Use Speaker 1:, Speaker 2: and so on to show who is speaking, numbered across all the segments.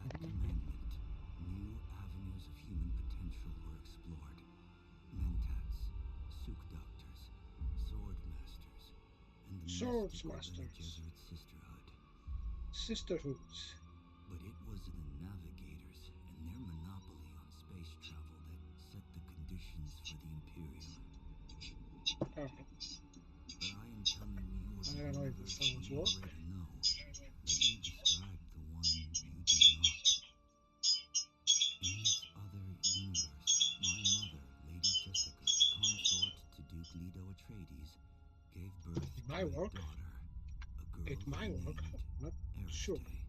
Speaker 1: commandment, new avenues of human potential were explored. Mentats, Suk Doctors, Sword Masters, and the
Speaker 2: Swords
Speaker 1: mystical Bene
Speaker 2: Masters.
Speaker 1: Gesserit Sisterhood.
Speaker 2: Sisterhoods.
Speaker 1: But it was the navigators and their monopoly on space travel that set the conditions for the Imperium.
Speaker 2: Okay.
Speaker 1: But I am telling you of
Speaker 2: I
Speaker 1: a
Speaker 2: don't know if the
Speaker 1: universe
Speaker 2: sounds
Speaker 1: you
Speaker 2: work.
Speaker 1: already know. Let me describe the one you do not. In this other universe, my mother, Lady Jessica, consort to Duke Leto Atreides, gave birth
Speaker 2: It
Speaker 1: to
Speaker 2: might
Speaker 1: a
Speaker 2: work.
Speaker 1: daughter, a girl
Speaker 2: It
Speaker 1: they
Speaker 2: might work.
Speaker 1: named
Speaker 2: Not sure.
Speaker 1: Aristay.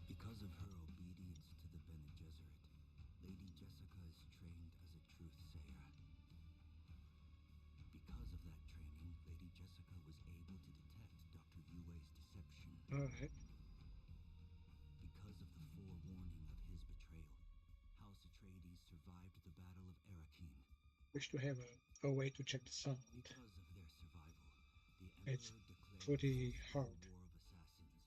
Speaker 1: Because of her obedience to the Bene Gesserit, Lady Jessica is trained as a truth sayer. Because of that training, Lady Jessica was able to detect Dr. Yue's deception.
Speaker 2: All right.
Speaker 1: Because of the forewarning of his betrayal, House Atreides survived the Battle of Arrakeen.
Speaker 2: Wish to have a way to check the sound.
Speaker 1: Because of their survival, the
Speaker 2: It's
Speaker 1: Emperor declared
Speaker 2: pretty
Speaker 1: a
Speaker 2: hard.
Speaker 1: war of assassins.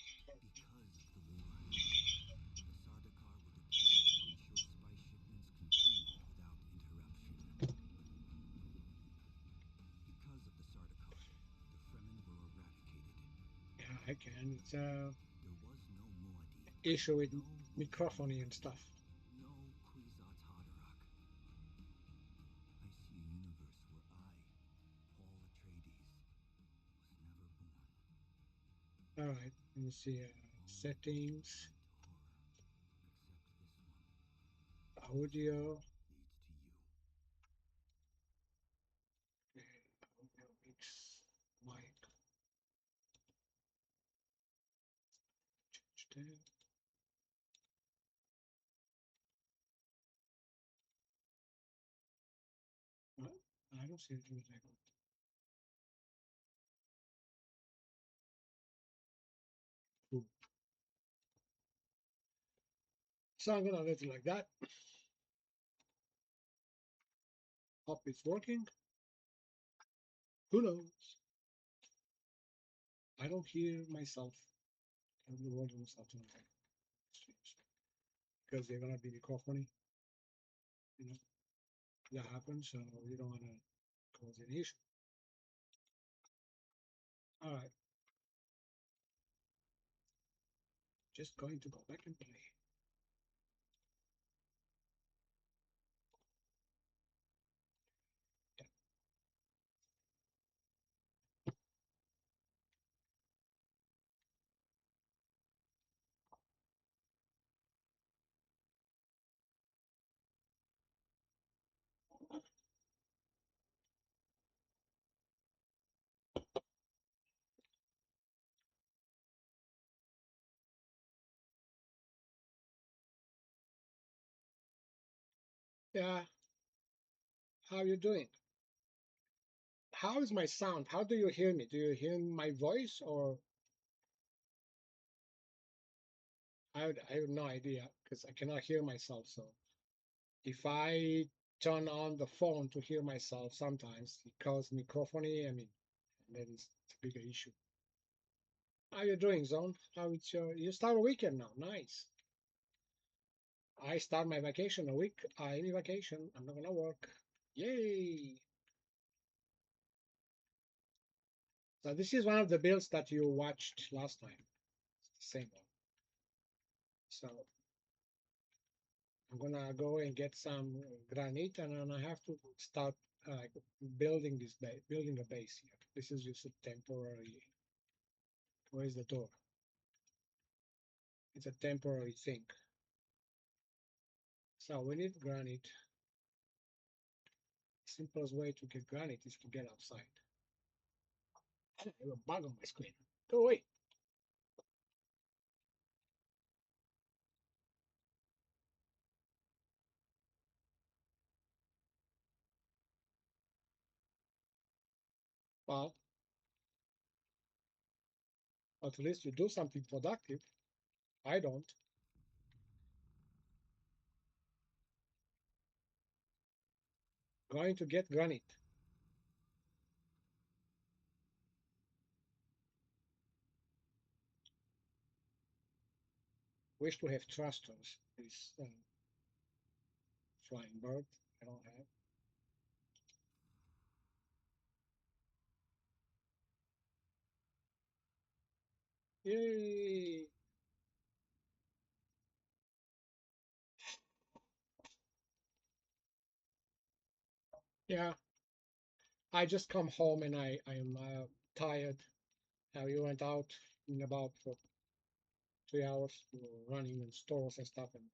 Speaker 1: Because of the war, the Sardaukar were deployed to ensure spice shipments continued without interruption. Because of the Sardaukar, the Fremen were eradicated.
Speaker 2: Yeah, I can. It's
Speaker 1: There was no Muad'Dib,
Speaker 2: issue with
Speaker 1: no
Speaker 2: microphone and
Speaker 1: Luthien-Rae,
Speaker 2: stuff.
Speaker 1: no Kwisatz Haderach. I see a universe where I, Paul Atreides, was never born.
Speaker 2: All right. Let me see. Settings, audio.
Speaker 1: Leads to you.
Speaker 2: Audio mix, mic. Change that. What? I don't see anything like that. Cool. So I'm gonna let it like that. Hope it's working. Who knows? I don't hear myself. I don't know myself tonight. Because they're gonna be microphony. You know, that happens, so you don't wanna cause an issue. All right. Just going to go back and play. Yeah. How are you doing? How is my sound? How do you hear me? Do you hear my voice or I have no idea because I cannot hear myself. So if I turn on the phone to hear myself, sometimes it causes microphony. I mean, and then it's a bigger issue. How you doing, Zone? How it's your you start a weekend now? Nice. I start my vacation a week. I'm in vacation. I'm not gonna work. Yay! So this is one of the builds that you watched last time. It's the same one. So I'm gonna go and get some granite, and then I have to start building this base, building a base here. This is just a temporary. Where's the door? It's a temporary thing. So we need granite. Simplest way to get granite is to get outside. I have a bug on my screen. Go away. Well, at least you do something productive. I don't. Going to get granite. Wish to have thrusters. This flying bird I don't have. Yay! Yeah, I just come home and I'm tired. We went out in about for 3 hours. We were running in stores and stuff, and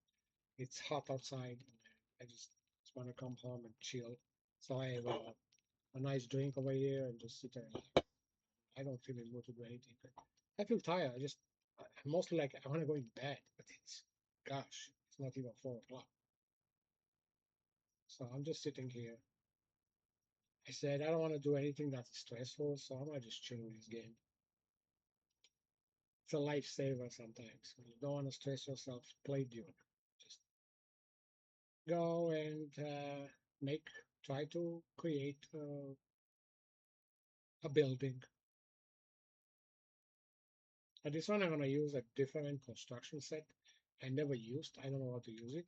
Speaker 2: it's hot outside. And I just want to come home and chill. So I have a nice drink over here and just sit there. I don't feel in the mood to do anything. I feel tired. I'm mostly like I want to go in bed, but gosh, it's not even 4 o'clock. So I'm just sitting here. I said I don't want to do anything that's stressful, so I'm gonna just chill with this game. It's a lifesaver sometimes. When you don't want to stress yourself, play Dune. Just go and make, try to create a building. And this one I'm gonna use a different construction set I never used. I don't know how to use it.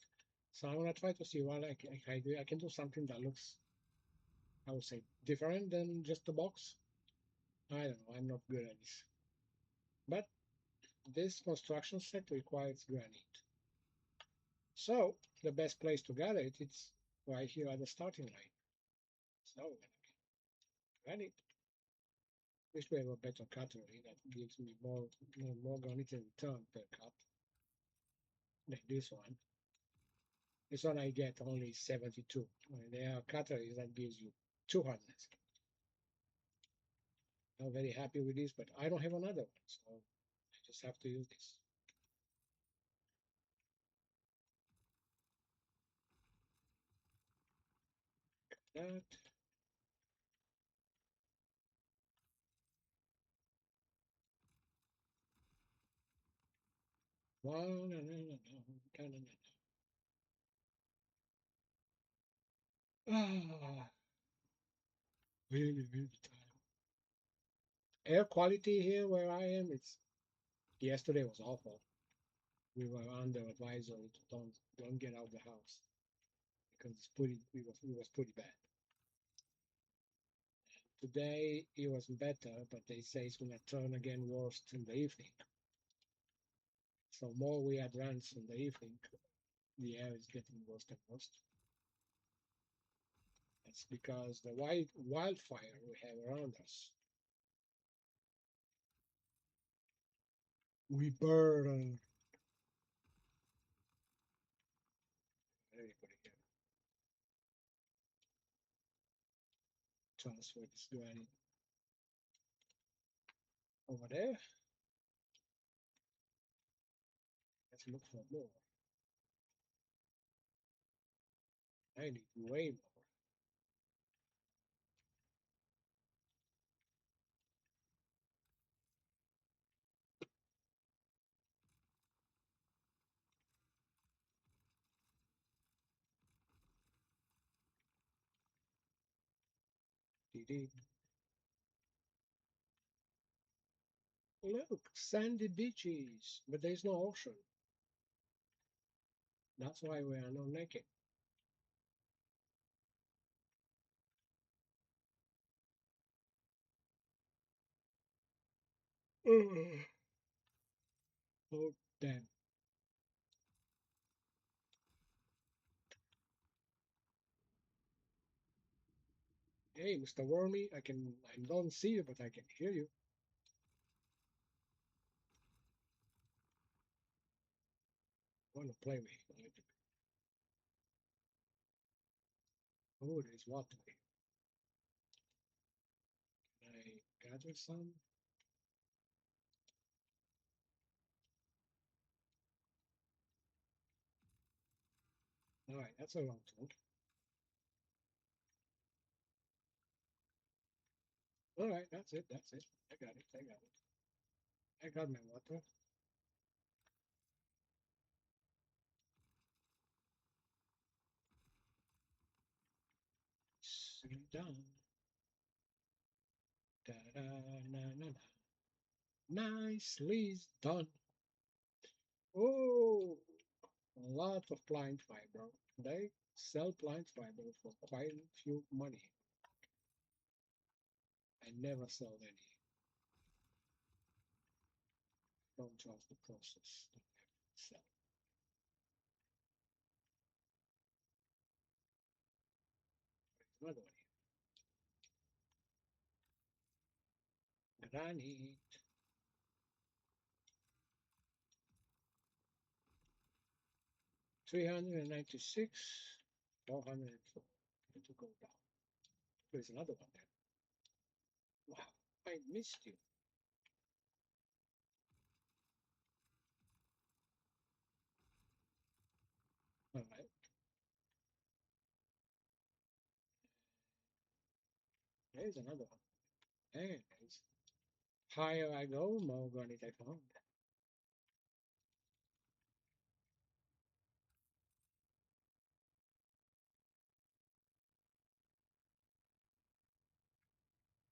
Speaker 2: So I'm gonna try to see what I do. I can do something that looks, I would say, different than just the box. I don't know. I'm not good at this. But this construction set requires granite. So the best place to gather it, it's right here at the starting line. So we're gonna get granite. Wish we have a better cutlery that gives me more granite in return per cut than this one. This one I get only 72. There are cutleries that gives you 200. I'm very happy with this, but I don't have another one, so I just have to use this. That. One, ah, really, really tired. Air quality here where I am, it's yesterday was awful. We were under advisory to don't get out of the house because it was pretty bad. Today it was better, but they say it's gonna turn again worse in the evening. So more we advance in the evening, the air is getting worse and worse. That's because the wildfire we have around us. We burn. Everybody here. Transfer this granite over there. Let's look for more. I need way more. Look, sandy beaches, but there's no ocean. That's why we are not naked. Ugh. Oh, damn. Hey, Mr. Wormy, I don't see you, but I can hear you. Want to play with you a little bit. Oh, there's water. Can I gather some? All right, that's a long talk. All right, that's it. That's it. I got it. I got it. I got my water. Sit down. Da da na na na. Nicely done. Oh, a lot of plant fiber. They sell plant fiber for quite a few money. I never sell any. Don't trust the process. Sell. Another one here. Granite. 396. 404. Need to go down. There's another one there. Wow, I missed you. All right. There's another one. And there's higher I go, more granite I found.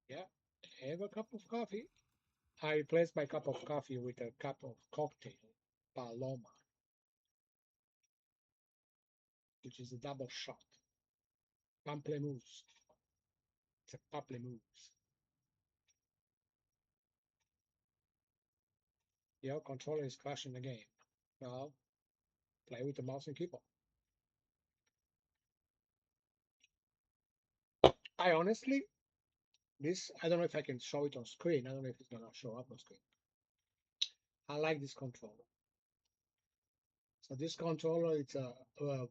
Speaker 2: Yeah. Have a cup of coffee. I replaced my cup of coffee with a cup of cocktail, Paloma, which is a double shot. Pamplemousse. It's a pamplemousse. Your controller is crashing the game. Well, play with the mouse and keyboard. I honestly, this, I don't know if I can show it on screen. I don't know if it's gonna show up on screen. I like this controller. So this controller, it's a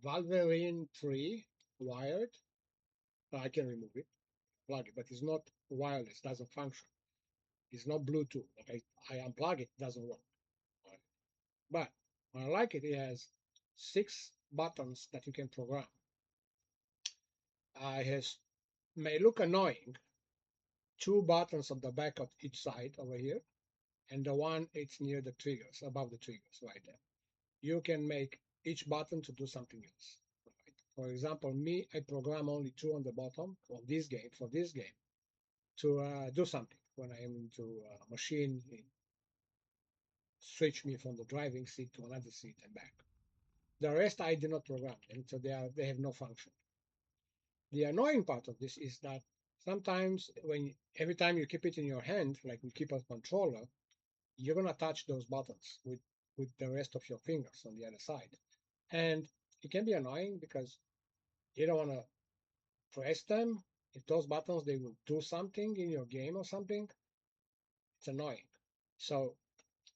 Speaker 2: Wolverine 3 wired. I can remove it, plug it, but it's not wireless, doesn't function. It's not Bluetooth. Like I unplug it, doesn't work. But I like it. It has 6 buttons that you can program. It has, may look annoying, 2 buttons on the back of each side over here, and the one it's near the triggers, above the triggers, right there. You can make each button to do something else. Right? For example, me, I program only 2 on the bottom of this game, for this game, to do something. When I am into a machine, it switch me from the driving seat to another seat and back. The rest I did not program, and so they have no function. The annoying part of this is that sometimes when every time you keep it in your hand, like we keep a controller, you're gonna touch those buttons with the rest of your fingers on the other side, and it can be annoying because you don't want to press them. If those buttons they will do something in your game or something, it's annoying. So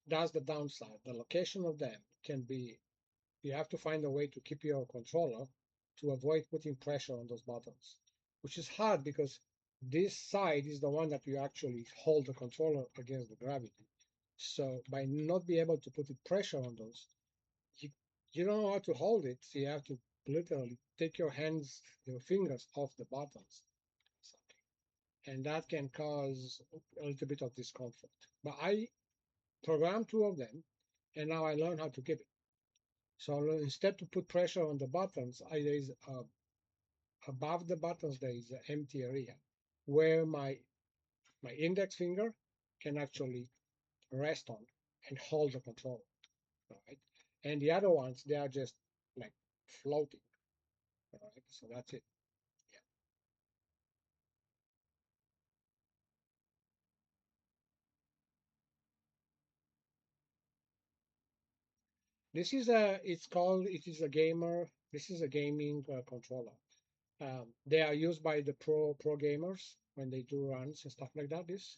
Speaker 2: that's the downside. The location of them can be, you have to find a way to keep your controller to avoid putting pressure on those buttons, which is hard because this side is the one that you actually hold the controller against the gravity. So by not be able to put pressure on those, you, you don't know how to hold it. So you have to literally take your hands, your fingers off the buttons, and that can cause a little bit of discomfort. But I programmed 2 of them, and now I learn how to keep it. So instead to put pressure on the buttons, there is above the buttons there is an empty area where my index finger can actually rest on and hold the controller, right? And the other ones they are just like floating, right? So that's it. Yeah. It is a gamer. This is a gaming controller. They are used by the pro gamers when they do runs and stuff like that. This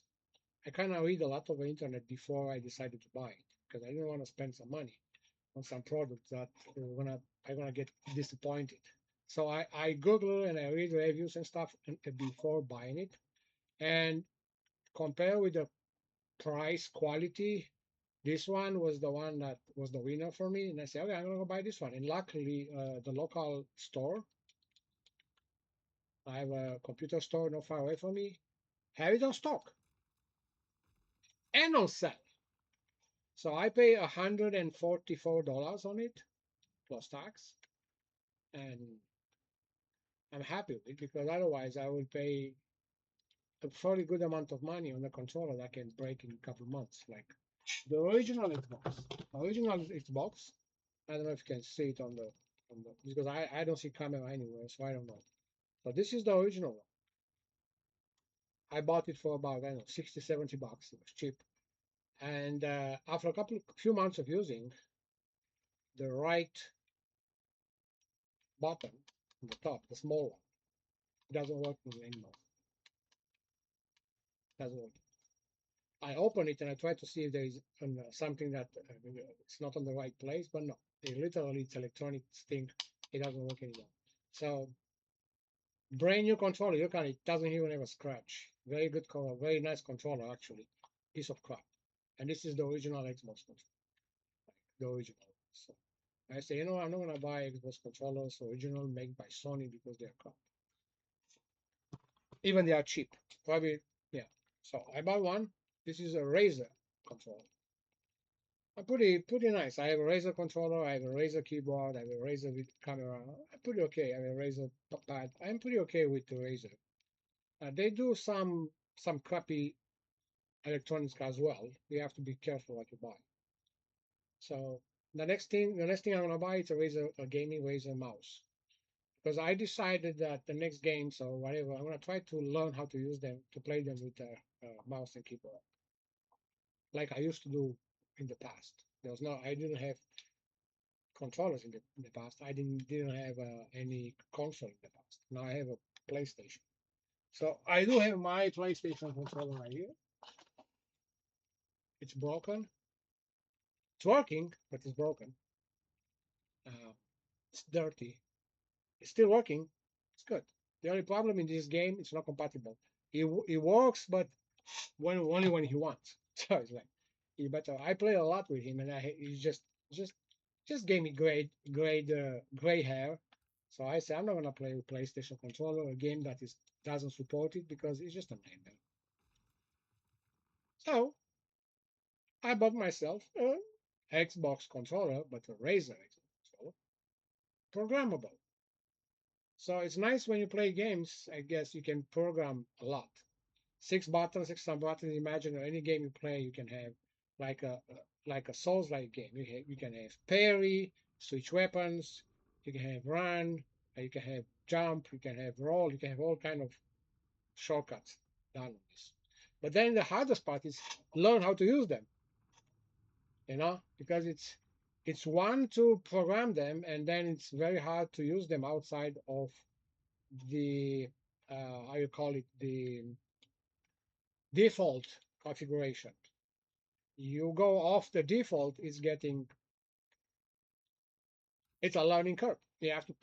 Speaker 2: I kind of read a lot of the internet before I decided to buy it because I didn't want to spend some money on some product that I'm gonna get disappointed. So I Google and I read reviews and stuff before buying it and compare with the price quality. This one was the one that was the winner for me, and I said, okay, I'm gonna go buy this one. And luckily, the local store, I have a computer store not far away from me, have it on stock and on sale. So I pay $144 on it plus tax, and I'm happy with it because otherwise I will pay a fairly good amount of money on a controller that can break in a couple of months. Like The original Xbox. Original Xbox. I don't know if you can see it on the because I don't see camera anywhere, so I don't know. So this is the original one. I bought it for about, I don't know, 60, $70. It was cheap. And after few months of using, the right button on the top, the small one, it doesn't work anymore. It doesn't work. I open it and I try to see if there is something that it's not on the right place, but no, literally it's electronic thing. It doesn't work anymore. So brand new controller, look at it, doesn't even have a scratch. Very good color, very nice controller actually. Piece of crap. And this is the original Xbox controller, the original. So I say, I'm not gonna buy Xbox controllers original made by Sony because they're crap. Even they are cheap. Probably, yeah. So I bought one. This is a Razer controller. Pretty nice. I have a Razer controller, I have a Razer keyboard, I have a Razer with camera. I'm pretty okay. I have a Razer pad. I'm pretty okay with the Razer. They do some crappy electronics as well. You have to be careful what you buy. So the next thing I'm gonna buy is a gaming Razer mouse because I decided that the next games or whatever I'm gonna try to learn how to use them to play them with a mouse and keyboard like I used to do in the past. I didn't have controllers in the past. I didn't have any console in the past. Now I have a PlayStation. So I do have my PlayStation controller right here. It's broken. It's working, but it's broken. Uh, it's dirty. It's still working. It's good. The only problem in this game, it's not compatible. It works, but only when he wants. So it's like, you better. I play a lot with him, and he's just just gave me gray hair. So I say I'm not gonna play with PlayStation controller a game that is doesn't support it because it's just a nightmare. So I bought myself a Xbox controller, but a Razer Xbox controller, programmable. So it's nice when you play games. I guess you can program a lot. Six buttons, six some buttons. Imagine any game you play, you can have like a Souls-like game. You can have parry, switch weapons. You can have run. You can have jump. You can have roll. You can have all kind of shortcuts done on this. But then the hardest part is learn how to use them. Because it's one to program them, and then it's very hard to use them outside of the how you call it, the default configuration. You go off the default, it's a learning curve. You have to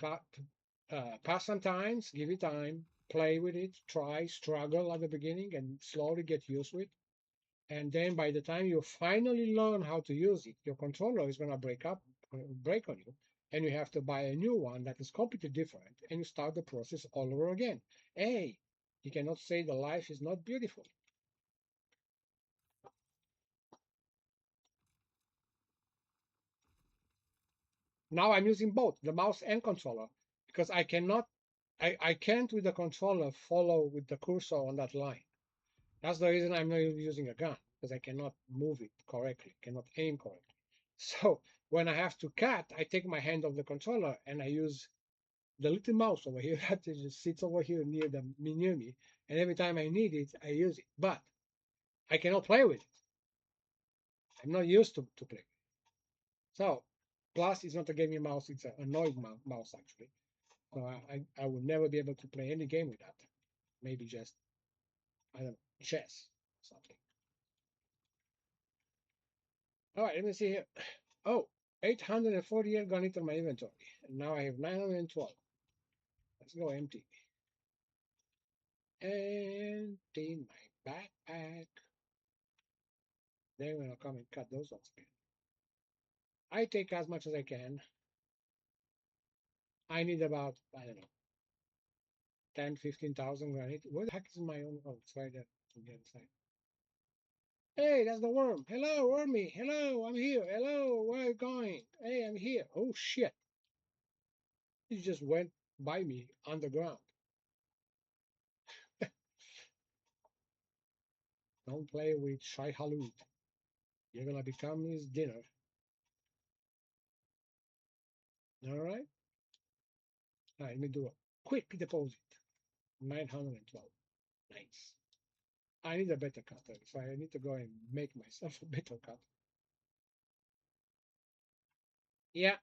Speaker 2: pass some times, give it time, play with it, try, struggle at the beginning, and slowly get used to it. And then by the time you finally learn how to use it, your controller is going to break on you, and you have to buy a new one that is completely different, and you start the process all over again. Hey, you cannot say the life is not beautiful. Now I'm using both the mouse and controller because I can't with the controller follow with the cursor on that line. That's the reason I'm not using a gun because I cannot move it correctly, cannot aim correctly. So when I have to cut, I take my hand off the controller and I use the little mouse over here that just sits over here near me, and every time I need it, I use it. But I cannot play with it. I'm not used to play. So plus it's not a gaming mouse; it's an annoying mouse actually. So I would never be able to play any game with that. Maybe just, I don't know, chess or something. All right, let me see here. Oh, 848 gone into my inventory. And now I have 912. Let's go empty. Empty my backpack. Then we'll come and cut those ones again. I take as much as I can. I need about, I don't know, 10, 15,000 granite. Where the heck is my own? Oh, it's right there on the other side. Hey, that's the worm. Hello, wormy. Hello, I'm here. Hello, where are you going? Hey, I'm here. Oh, shit. He just went by me underground. Don't play with Shai Halud. You're gonna become his dinner. All right. All right, let me do a quick deposit. 912. Nice. I need a better cutter. So I need to go and make myself a better cutter. Yeah.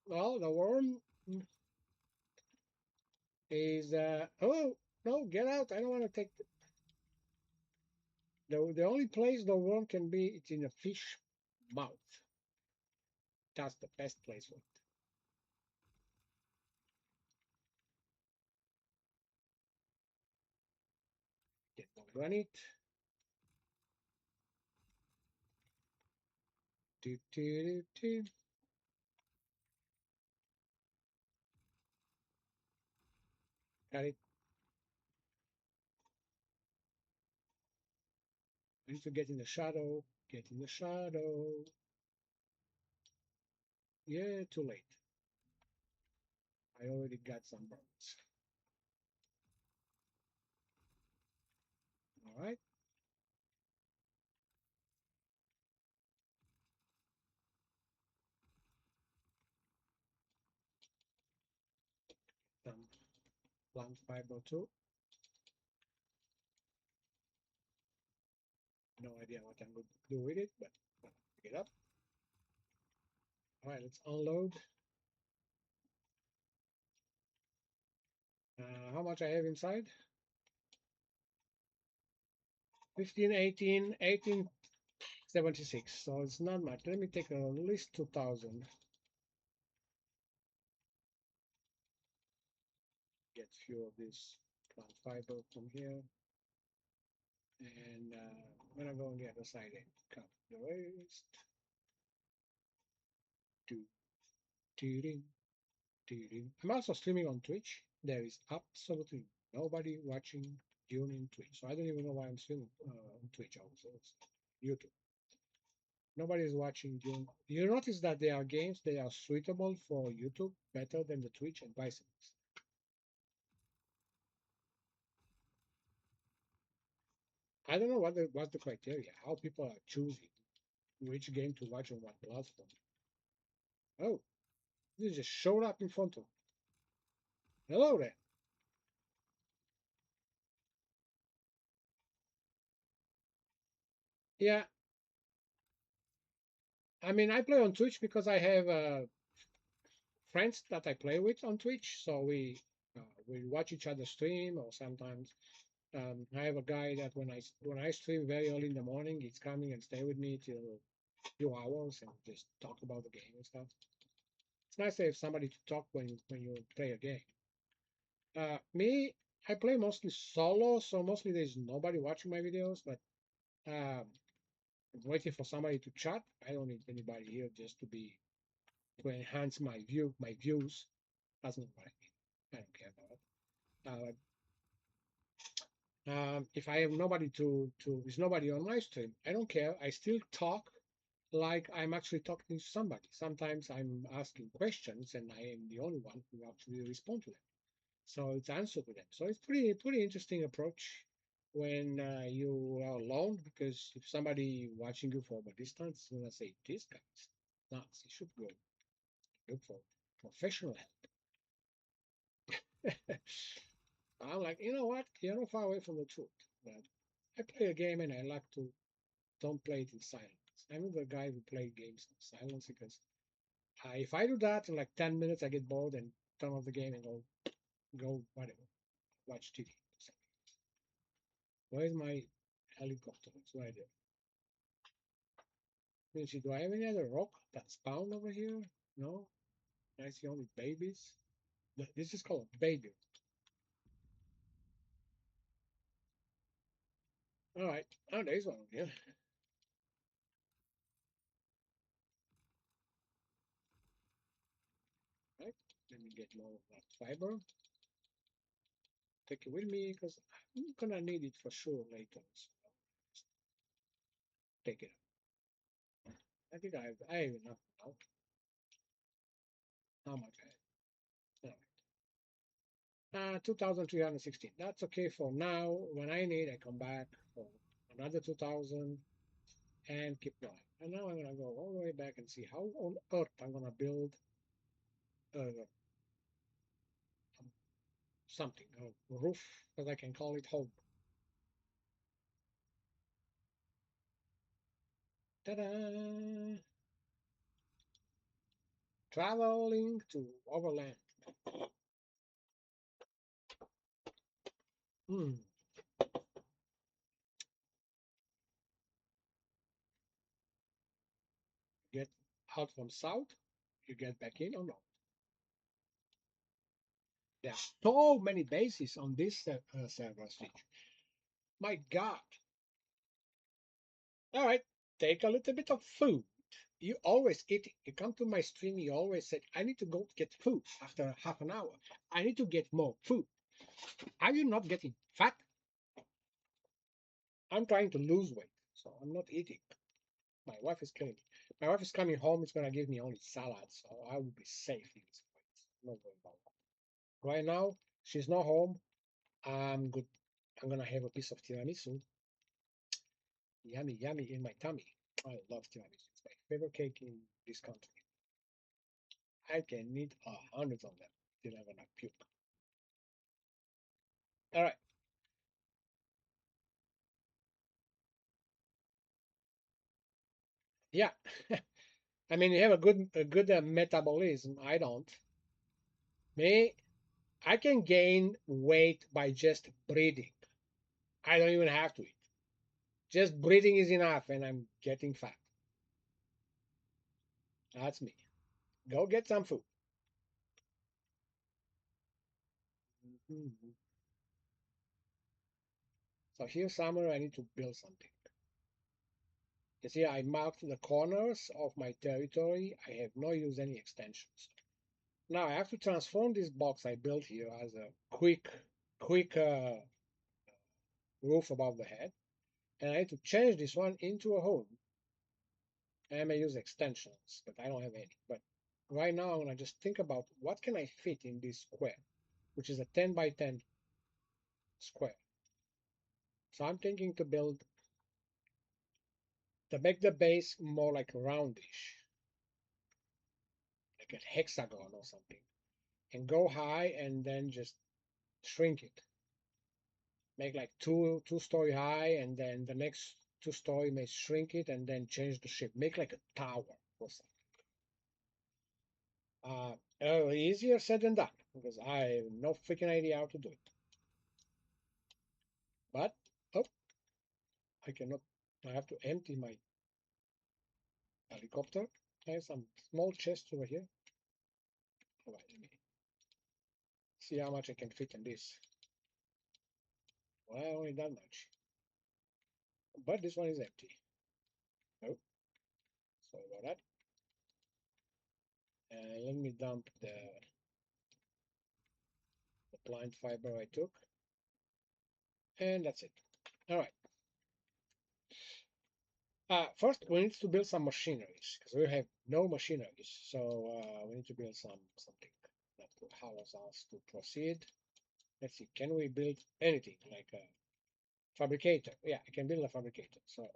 Speaker 2: Well, the worm is oh no, get out. I don't want to take the only place the worm can be it's in a fish mouth. That's the best place for it. Get the granite. Do, do, do, do. Got it. I need to get in the shadow. Get in the shadow. Yeah, too late. I already got some burns. All right. Some plant fiber too. No idea what I'm going to do with it, but I'll pick it up. All right, let's unload. How much I have inside? 15, 18, 1876. So it's not much. Let me take at least 2000. Get few of this plant fiber from here. And I'm gonna go on the other side and cut the waste. Do, do, do, do, do. I'm also streaming on Twitch. There is absolutely nobody watching during Twitch. So I don't even know why I'm streaming on Twitch also. It's YouTube. Nobody is watching Dune. You notice that there are games that are suitable for YouTube better than the Twitch and vice versa. I don't know what's the criteria, how people are choosing which game to watch on what platform. Oh, this just showed up in front of me. Hello there. Yeah, I mean, I play on Twitch because I have friends that I play with on Twitch, so we watch each other stream, or sometimes I have a guy that when I stream very early in the morning, he's coming and stay with me till few hours and just talk about the game and stuff. It's nice to have somebody to talk when you play a game. Me, I play mostly solo, so mostly there's nobody watching my videos, but um, I'm waiting for somebody to chat. I don't need anybody here just to enhance my views. That's not what I mean. I don't care about it. If I have nobody there's nobody on my stream, I don't care. I still talk like I'm actually talking to somebody. Sometimes I'm asking questions and I am the only one who actually respond to them. So it's answer to them. So it's pretty interesting approach when you are alone, because if somebody watching you from a distance is gonna say this guy's nuts, you should go look for professional help. I'm like, you know what? You're not far away from the truth. But I play a game and I like to don't play it in silence. I'm the guy who play games in silence because if I do that in like 10 minutes, I get bored and turn off the game and go whatever, watch TV. Where's my helicopter? It's right there. Let me see, do I have any other rock that spawned over here? No, I see only babies. This is called a baby. All right. Oh, there's one here. Right. Let me get more of that fiber. Take it with me because I'm gonna need it for sure later. So take it. I think I have enough now. How much I have? 2,316. That's okay for now. When I need, I come back for another 2,000. and keep going. And now I'm gonna go all the way back and see how on earth I'm gonna build something, a roof that I can call it home. Ta-da! Traveling to overland. Hmm. Get out from south, you get back in or no? There are so many bases on this server switch. My God. All right, take a little bit of food. You always eat. You come to my stream, you always say, I need to go get food after half an hour. I need to get more food. Are you not getting fat? I'm trying to lose weight, so I'm not eating. My wife is killing me. My wife is coming home. It's gonna give me only salad, so I will be safe in this place. No worry about that. Right now, she's not home. I'm good. I'm gonna have a piece of tiramisu. Yummy, yummy in my tummy. I love tiramisu. It's my favorite cake in this country. I can eat hundreds of them till I'm gonna puke. All right. Yeah. I mean, you have a good metabolism. I don't. Me, I can gain weight by just breathing. I don't even have to eat. Just breathing is enough, and I'm getting fat. That's me. Go get some food. Mhm. So here somewhere I need to build something. You see, I marked the corners of my territory. I have not used any extensions. Now I have to transform this box I built here as a quick roof above the head. And I need to change this one into a home. I may use extensions, but I don't have any. But right now I'm gonna just think about what can I fit in this square, which is a 10 by 10 square. So I'm thinking to make the base more like roundish, like a hexagon or something, and go high and then just shrink it. Make like two-story high, and then the next two-story may shrink it and then change the shape. Make like a tower or something. Easier said than done because I have no freaking idea how to do it. But oh, I cannot. I have to empty my helicopter. I have some small chests over here. All right, let me see how much I can fit in this. Well, only that much. But this one is empty. Oh, sorry about that. Let me dump the plant fiber I took. And that's it. All right. First, we need to build some machineries because we have no machineries. So we need to build something that will allow us to proceed. Let's see, can we build anything like a fabricator? Yeah, I can build a fabricator. So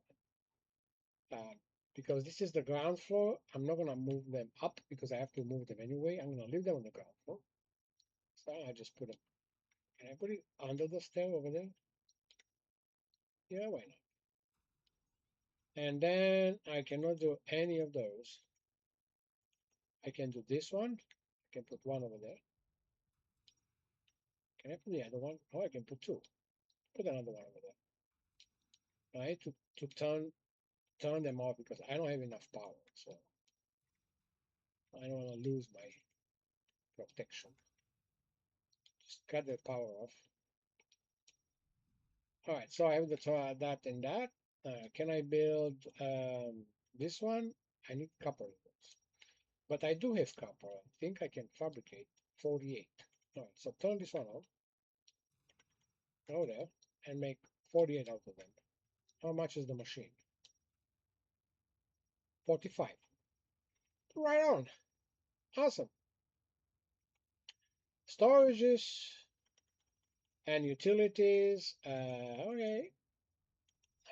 Speaker 2: uh, because this is the ground floor, I'm not gonna move them up because I have to move them anyway. I'm gonna leave them on the ground floor. So I just put it. Can I put it under the stair over there? Yeah, why not? And then I cannot do any of those. I can do this one. I can put one over there. Can I put the other one? Oh, I can put two. Put another one over there. I need to turn them off because I don't have enough power. So I don't want to lose my protection. Just cut the power off. All right, so I have that and that. Can I build this one? I need copper ingots. But I do have copper. I think I can fabricate 48. All right, so turn this one on. Go there and make 48 out of them. How much is the machine? 45. Right on. Awesome. Storages and utilities. Okay.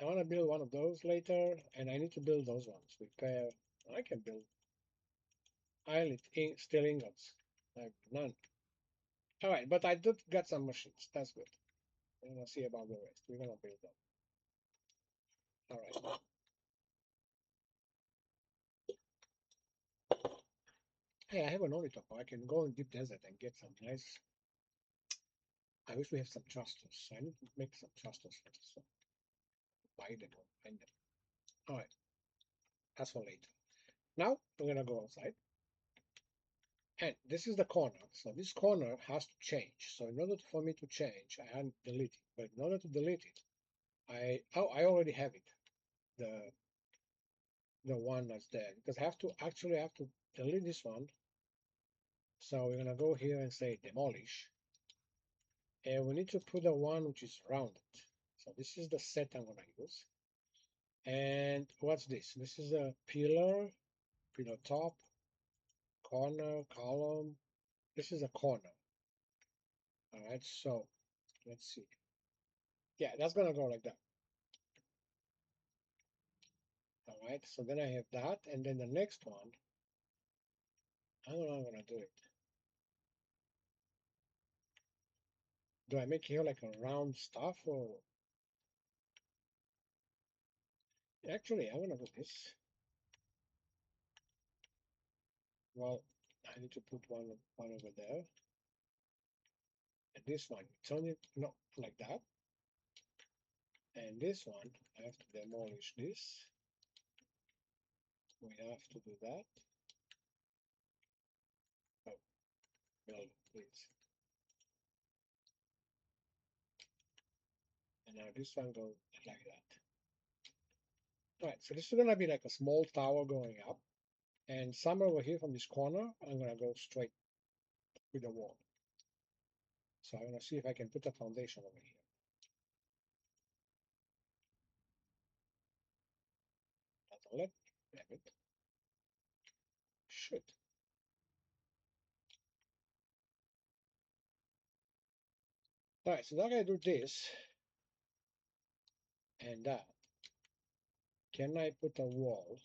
Speaker 2: I want to build one of those later, and I need to build those ones. Repair. I can build steel ingots. I have none. All right, but I did get some machines. That's good. We're gonna see about the rest. We're gonna build them. All right. Hey, I have an ornithopter. I can go in deep desert and get some nice. I wish we have some trusters. I need to make some trusters for this one. Buy them or find them. All right. That's for later. Now we're gonna go outside. And this is the corner. So this corner has to change. So in order for me to change, I had delete it. But in order to delete it, I already have it. The one that's there. Because I have to delete this one. So we're gonna go here and say demolish. And we need to put the one which is rounded. So this is the set I'm gonna use. And what's this? This is a pillar top, corner, column. This is a corner. All right, so let's see. Yeah, that's gonna go like that. All right, so then I have that, and then the next one, I don't know how I'm gonna do it. Do I make here like a round stuff, or actually I wanna do this. Well, I need to put one over there, and this one, turn it not like that, and this one, I have to demolish this. We have to do that. Oh, well, please. And now this one goes like that. All right, so this is gonna be like a small tower going up, and somewhere over here from this corner, I'm gonna go straight with the wall. So I'm gonna see if I can put a foundation over here. That's all it. Damn it. Shoot. All right, so now I gotta do this and that. Can I put a wall?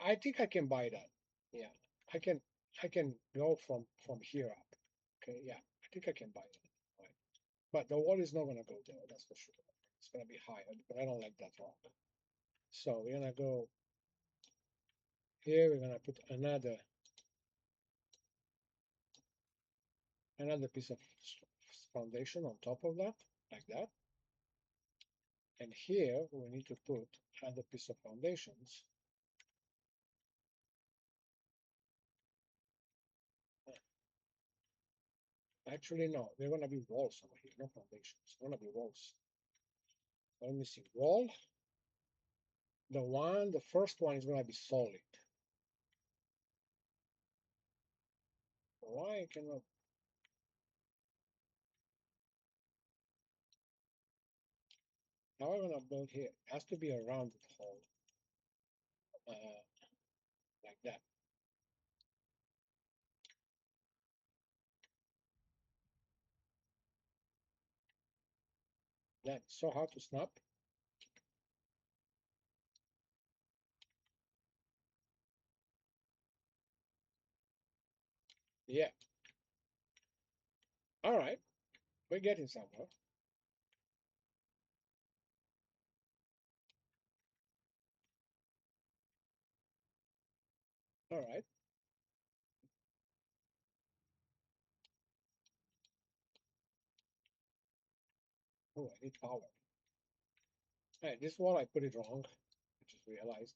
Speaker 2: I think I can buy that. Yeah, I can I can go from here up. Okay, yeah, I think I can buy that. Right. But the wall is not gonna go there, that's for sure. It's gonna be higher, but I don't like that rock. So we're gonna go here, we're gonna put another piece of foundation on top of that, like that. And here we need to put another piece of foundations. Actually, no, they're gonna be walls over here, no foundations. They're gonna be walls. Let me see. Wall. The first one is gonna be solid. Why I cannot? How am I gonna build here? It has to be a rounded hole, uh, like that. That's so hard to snap. Yeah. All right, we're getting somewhere. All right. Oh, I need power. Hey, this wall I put it wrong. I just realized.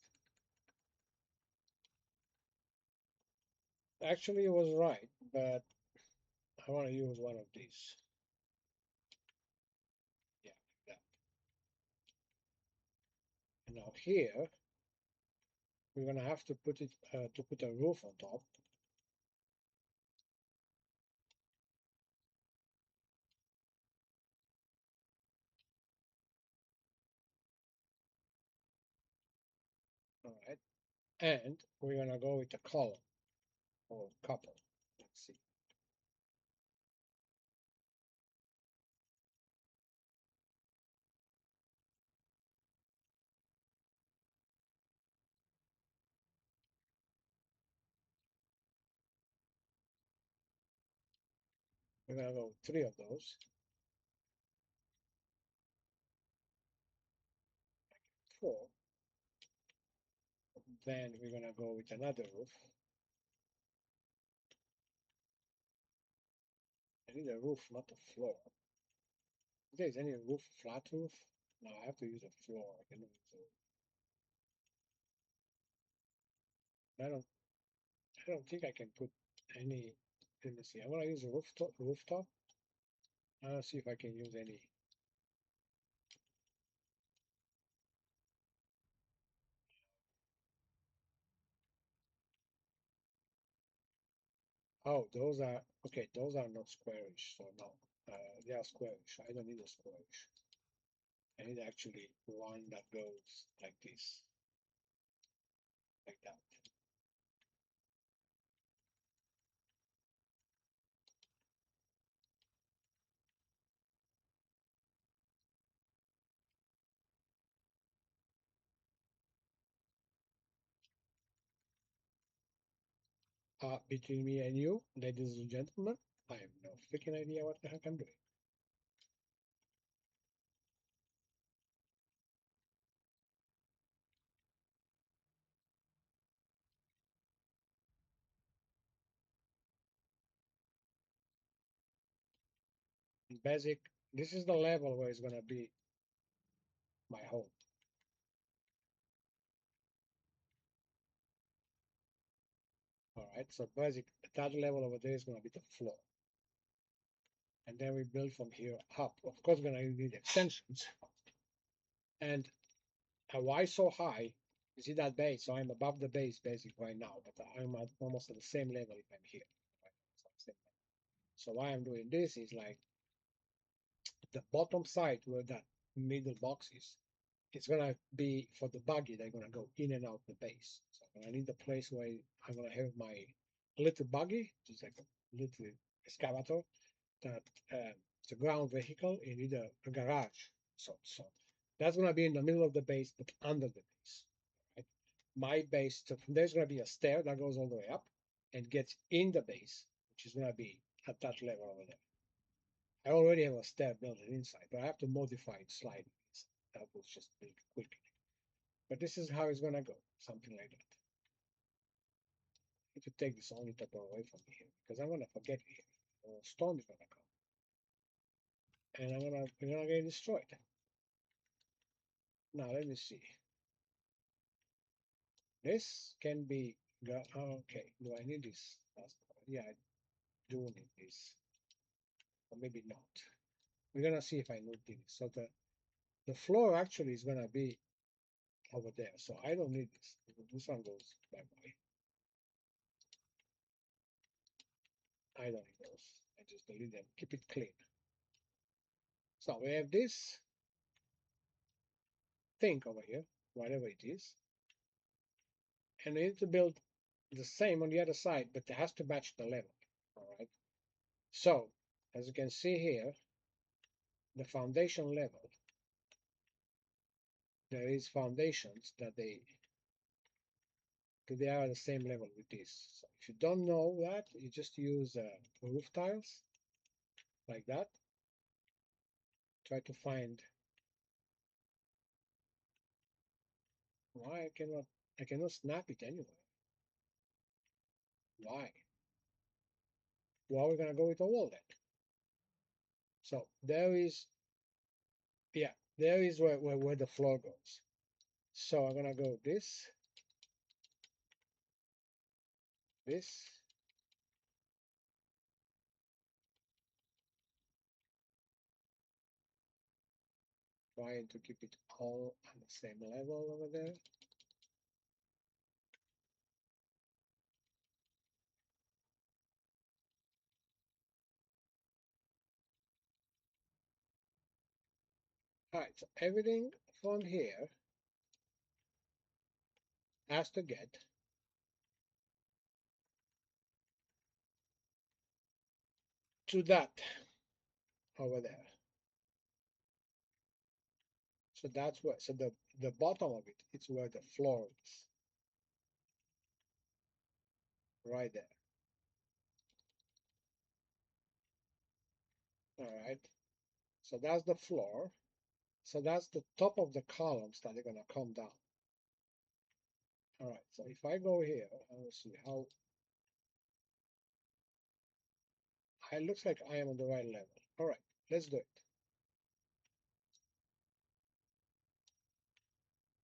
Speaker 2: Actually, it was right, but I want to use one of these. Yeah, like that. And now here, we're gonna have to put a roof on top. All right, and we're gonna go with a column or couple. Let's see. We're gonna go 3 of those. 4. Then we're gonna go with another roof. I need a roof, not a floor. If there's any roof, flat roof, no, I have to use a floor. I can use I don't think I can put any. Let me see. I'm gonna use a rooftop. Rooftop. I'll see if I can use any. Oh, those are okay. Those are not squarish, so no. They are squarish. I don't need a squarish. I need actually one that goes like this, like that. Between me and you, ladies and gentlemen, I have no freaking idea what the heck I'm doing. In basic, this is the level where it's gonna be my home. All right, so basic, that level over there is gonna be the floor. And then we build from here up. Of course, we're gonna need extensions. And why so high? You see that base? So I'm above the base basic right now, but I'm at almost at the same level if I'm here. Right? So why I'm doing this is like the bottom side where that middle box is, it's gonna be for the buggy. They're gonna go in and out the base. So I need the place where I'm gonna have my little buggy, just like a little excavator, that it's a ground vehicle in either a garage. So that's gonna be in the middle of the base, but under the base. Right? My base, so from there's gonna be a stair that goes all the way up and gets in the base, which is gonna be at that level over there. I already have a stair built inside, but I have to modify it slightly. That was just built quickly. But this is how it's gonna go, something like that. I need to take this only top away from me here because I'm gonna forget here. A storm is gonna come, and we're gonna get destroyed. Now let me see. This can be okay. Do I need this? Yeah, I do need this, or maybe not. We're gonna see if I need this. So the floor actually is gonna be over there. So I don't need this. This one goes bye bye. I don't need those. I just delete them. Keep it clean. So we have this thing over here, whatever it is, and we need to build the same on the other side, but it has to match the level. All right. So as you can see here, the foundation level, there is foundations that they are the same level with this. So if you don't know that, you just use roof tiles like that. Try to find why I cannot snap it anyway. Why? Well, we're gonna go with a wall then. So there is, yeah, there is where the floor goes. So I'm gonna go this, trying to keep it all on the same level over there. All right, so everything from here has to get to that over there. So that's where, so the bottom of it, it's where the floor is, right there. All right. So that's the floor. So that's the top of the columns that are going to come down. All right. So if I go here, I will see how it looks like I am on the right level. All right. Let's do it.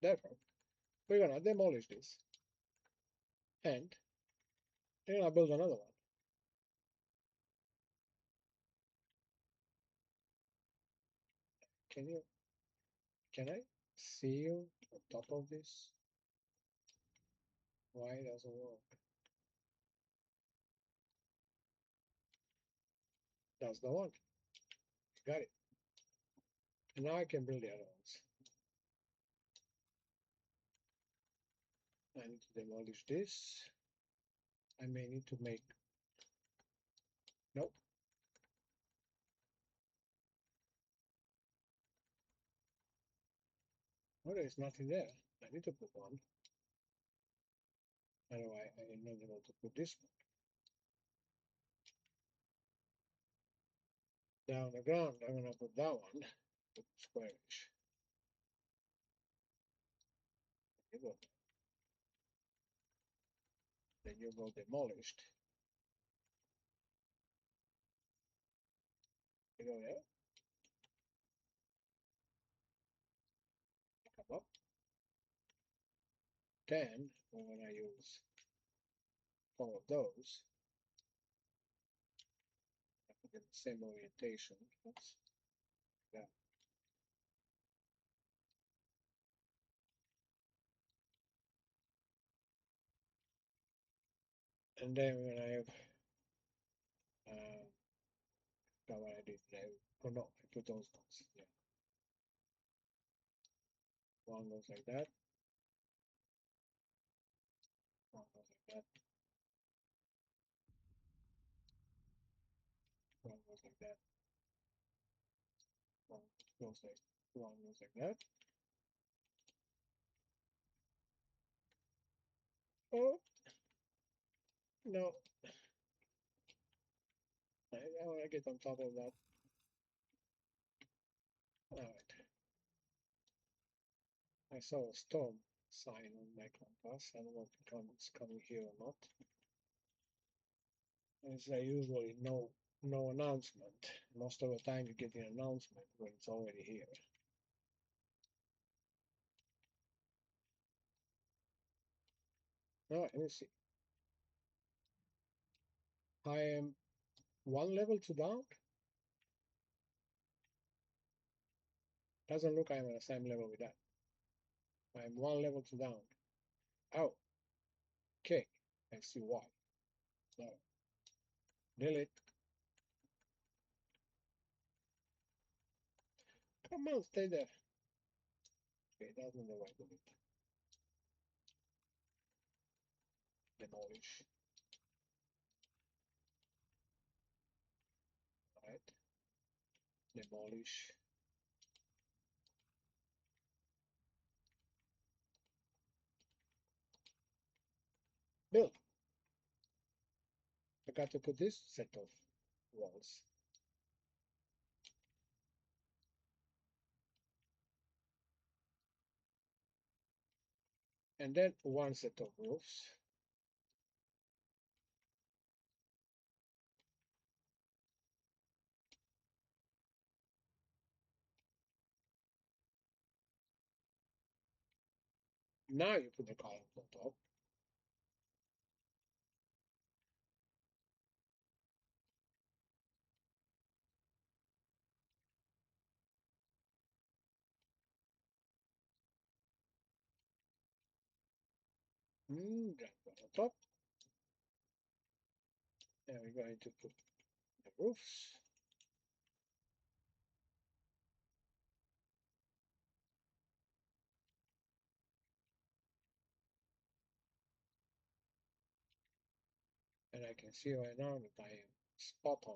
Speaker 2: Therefore, we're going to demolish this and we're going to build another one. Can I see you on top of this? Why it doesn't work? That's the one. Got it. And now I can build the other ones. I need to demolish this. I may need to make, nope. Oh, there's nothing there. I need to put one. Otherwise, I am not able to put this one. Down the ground, I'm gonna put that one. Put squarish. You go. Then you go demolished. You go there. Come up. Then we're gonna use all of those. Put in the same orientation. Oops. Yeah. And then when I have what I did there. Oh no, I put those ones. Yeah. One goes like that. One goes like that. One goes like that. One goes like that. Oh no. I want to get on top of that. Alright. I saw a storm sign on my compass. I don't know if it's coming here or not. As I usually no announcement. Most of the time you get the announcement when it's already here. Alright, let me see. I am one level to down. Doesn't look I'm on the same level with that. I'm one level to down. Oh, okay. I see why. No. Delete. Come on, stay there. Okay, that's not the right delete. Demolish. Right. Demolish. Build. I got to put this set of walls. And then one set of roofs. Now you put the columns on top. Drag one on top. And we're going to put the roofs. And I can see right now that I am spot on.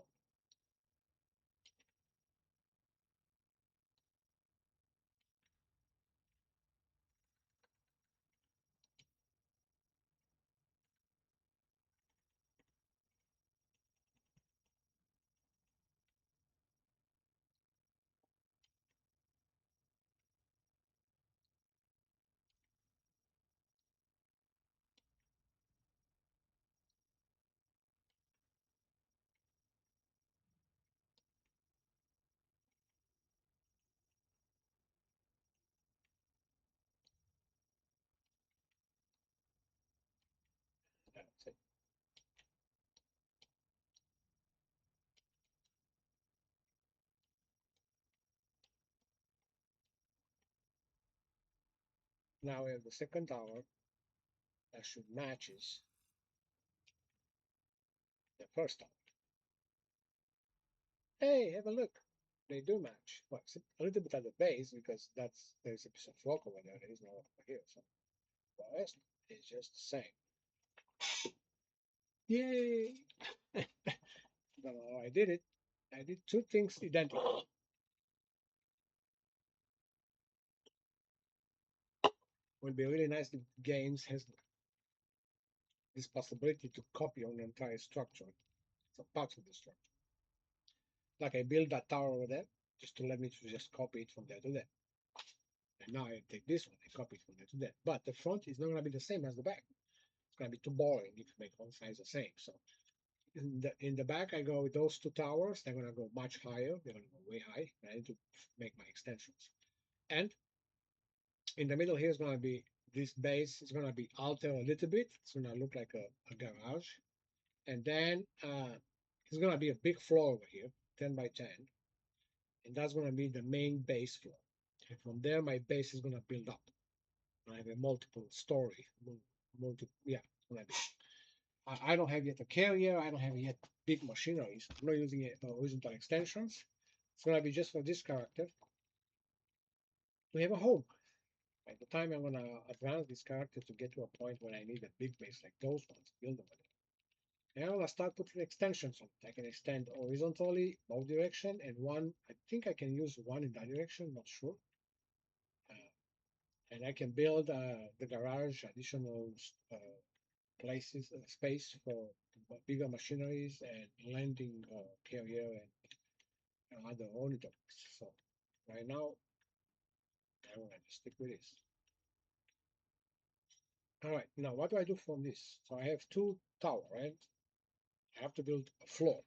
Speaker 2: Now we have the second tower that should matches the first tower. Hey, have a look. They do match. Well, it's a little bit at the base because there's a piece of rock over there. There is no rock over here. So the rest is just the same. Yay! No, I did it. I did two things identical. Would be really nice if games has this possibility to copy on the entire structure. So parts of the structure. Like I build that tower over there, just to let me to just copy it from there to there. And now I take this one, I copy it from there to there. But the front is not going to be the same as the back. It's going to be too boring if you make one size the same. So in the back, I go with those two towers. They're going to go much higher. They're going to go way high. I need to make my extensions. And in the middle here is going to be this base is going to be altered a little bit. It's going to look like a garage. And then it's going to be a big floor over here, 10 by 10. And that's going to be the main base floor. And from there, my base is going to build up. I have a multiple story, yeah, it's going to be. I don't have yet a carrier. I don't have yet big machineries. I'm not using horizontal extensions. It's going to be just for this character to have a home. By the time I'm going to advance this character to get to a point where I need a big base like those ones, build them with it. And I'm going to start putting extensions on it. I can extend horizontally, both direction, and one, I think I can use one in that direction, not sure. And I can build the garage, additional places, space for bigger machineries and landing carrier and other monitors. So right now, I'm going to stick with this. All right, now what do I do from this? So I have two tower, right? I have to build a floor.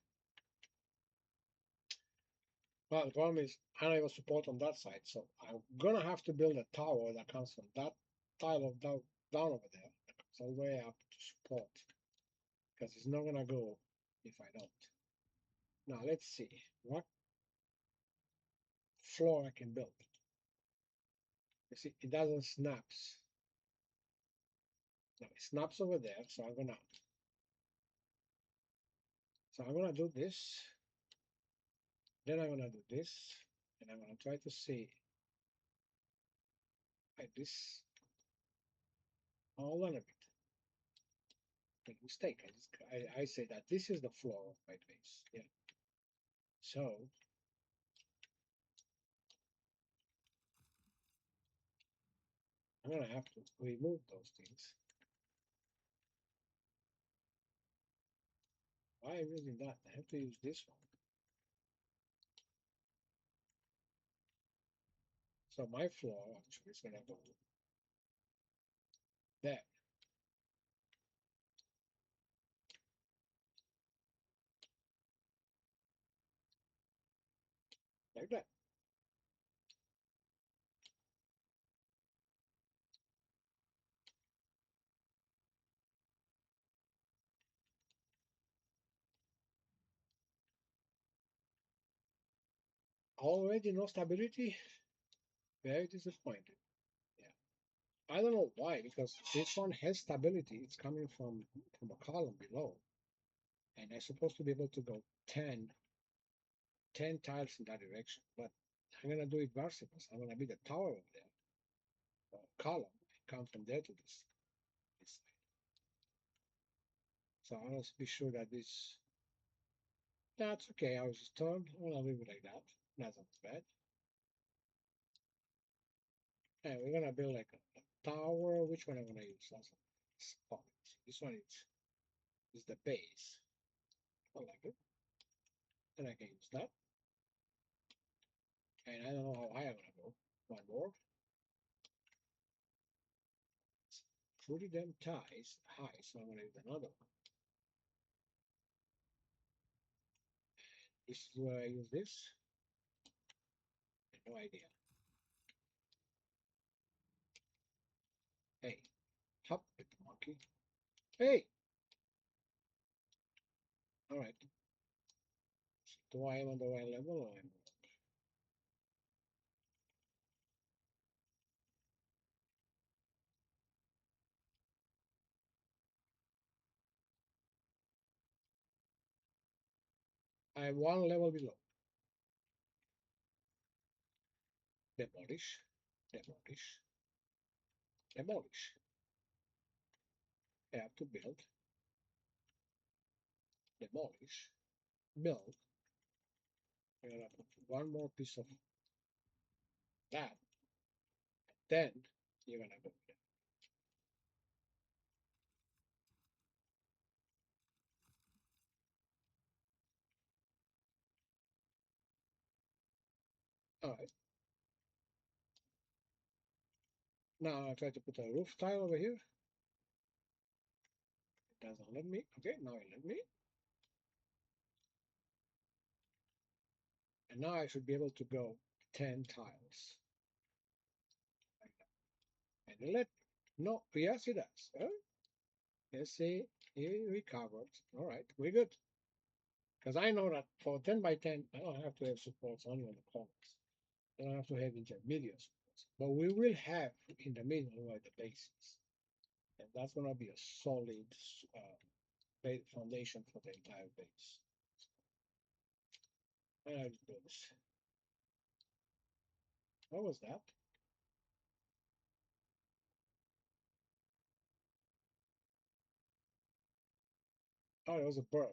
Speaker 2: Well, the problem is I don't have a support on that side, so I'm gonna have to build a tower that comes from that tile of down over there, that comes all the way up to support, because it's not gonna go if I don't. Now let's see what floor I can build. You see, it doesn't snaps. No, it snaps over there, so I'm gonna do this. Then I'm gonna do this, and I'm gonna try to see like this. Hold on a bit. Make a mistake. I say that this is the floor of my base. Yeah. So I'm gonna have to remove those things. Why am I using that? I have to use this one. So my floor actually is gonna go there. Like that. Already no stability. Very disappointed. Yeah. I don't know why, because this one has stability. It's coming from a column below. And I'm supposed to be able to go 10 tiles in that direction. But I'm gonna do it vertical. I'm gonna be the tower over there. Column and come from there to this side. So I want to be sure that that's okay. I was just turned. I'm gonna leave it like that. That's not bad. And we're gonna build like a tower. Which one I'm gonna use? That's a spot. This one is the base. I like it. And I can use that. And I don't know how high I'm gonna go. One more. It's pretty damn high, so I'm gonna use another one. This is where I use this. No idea. Hey, hop with the monkey. Hey! Alright. Do I am on the right level or am I'm one level below. Demolish, demolish, demolish. I have to build, demolish, build. I'm gonna put one more piece of that. Then you're gonna go there. All right. Now I try to put a roof tile over here. It doesn't let me. Okay, now it let me. And now I should be able to go 10 tiles. Like that. And it let no, yes it does. Let's see, he recovered. All right, we're good. Because I know that for 10 by 10, I don't have to have supports only on the corners. I don't have to have intermediate supports. But we will have in the middle where the base is. And that's going to be a solid foundation for the entire base. What was that? Oh, it was a bird.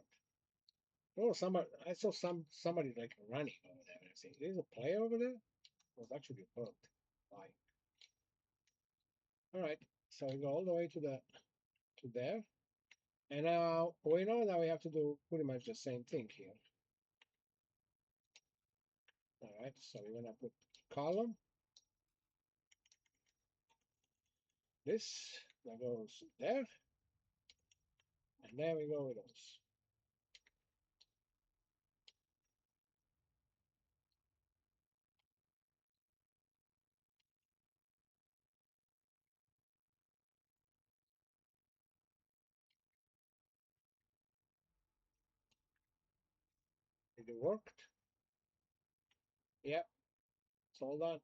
Speaker 2: Oh, somebody! I saw somebody like running over there. I say, "There's a player over there." It was actually a bird flying. All right, so we go all the way to there, and now we know that we have to do pretty much the same thing here. All right, so we're gonna put column. This that goes there, and there we go with those. It worked. Yep, it's all done.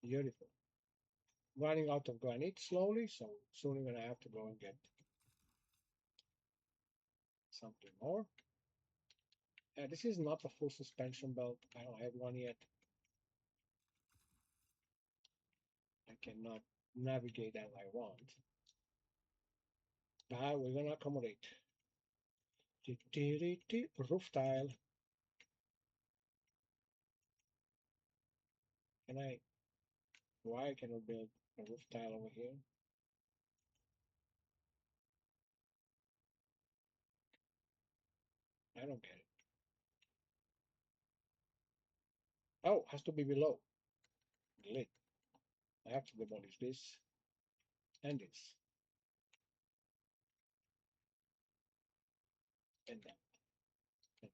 Speaker 2: Beautiful. Running out of granite slowly, so soon we're gonna have to go and get something more. This is not a full suspension belt. I don't have one yet. I cannot navigate as I want. But we're gonna accommodate. Roof tile. Can I? Why can I build a roof tile over here? I don't get it. Oh, has to be below. Delete. I have to demolish this and this and that and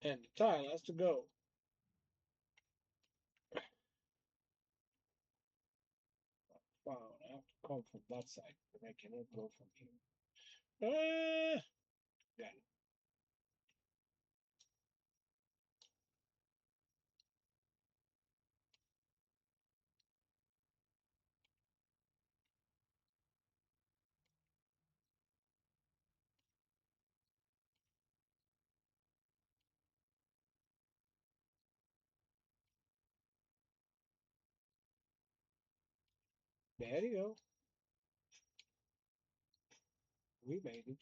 Speaker 2: that. And the tile has to go. Wow, I have to come from that side, but I cannot go from here. Got it. There you go. We made it.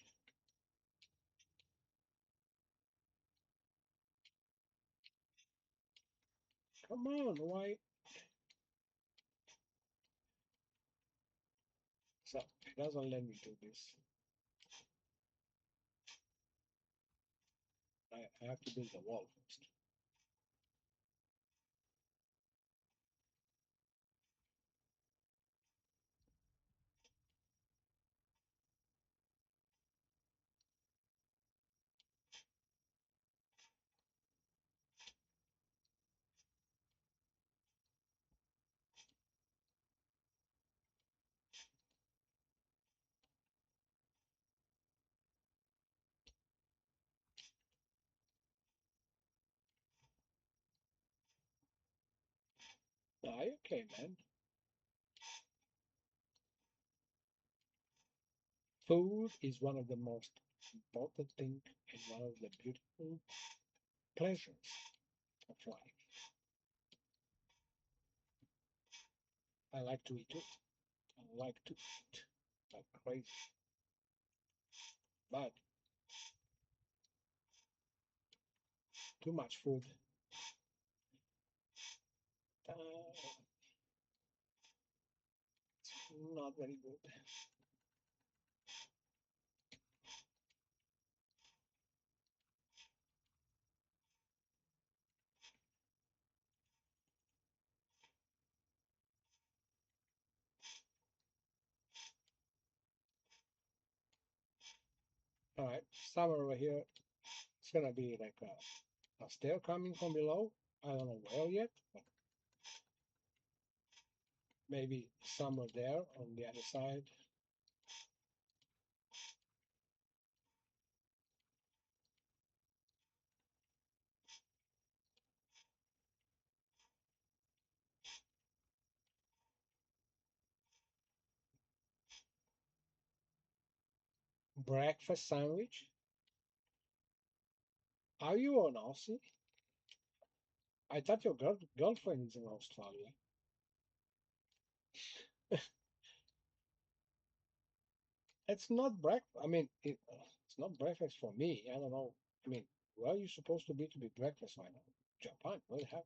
Speaker 2: Come on, why? So it doesn't let me do this. I have to build the wall first. Ah, okay, man. food is one of the most important things and one of the beautiful pleasures of life. I like to eat it. I like to eat like crazy. But too much food, uh, not very good. All right, somewhere over here, it's gonna be like a stair coming from below. I don't know where yet, but maybe somewhere there on the other side. Breakfast sandwich. Are you an Aussie? I thought your girlfriend is in Australia. It's not breakfast. I mean, it's not breakfast for me. I don't know. I mean, where are you supposed to be breakfast right now? Japan. What the heck?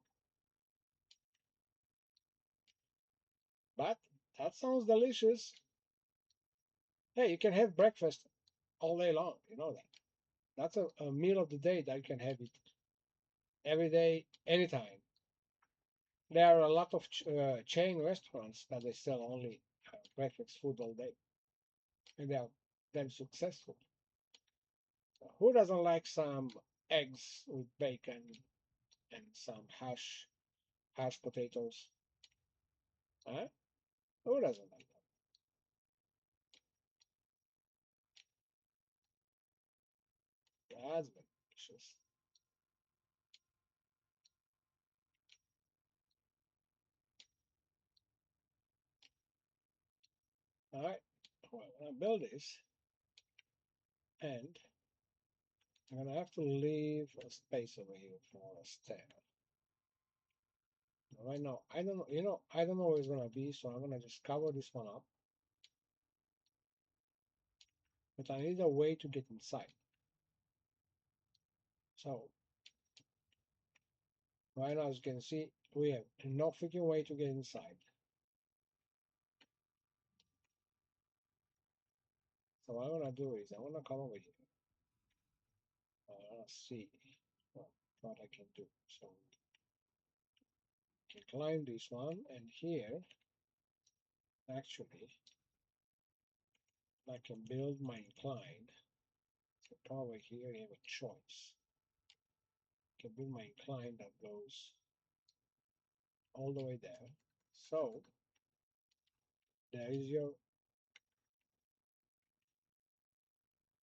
Speaker 2: But that sounds delicious. Hey, you can have breakfast all day long. You know that. That's a meal of the day that you can have it every day, anytime. There are a lot of chain restaurants that they sell only breakfast food all day, and they are very successful. Who doesn't like some eggs with bacon and some hash potatoes? Huh? Who doesn't like that? That's delicious. All right. Well, I'm gonna build this, and I'm gonna have to leave a space over here for a stair. Right now, I don't know. I don't know where it's gonna be, so I'm gonna just cover this one up. But I need a way to get inside. So right now, as you can see, we have no freaking way to get inside. So what I'm gonna do is I'm gonna come over here. See what I can do. So I can climb this one, and here actually I can build my incline. So probably here you have a choice. I can build my incline that goes all the way there. So there is your.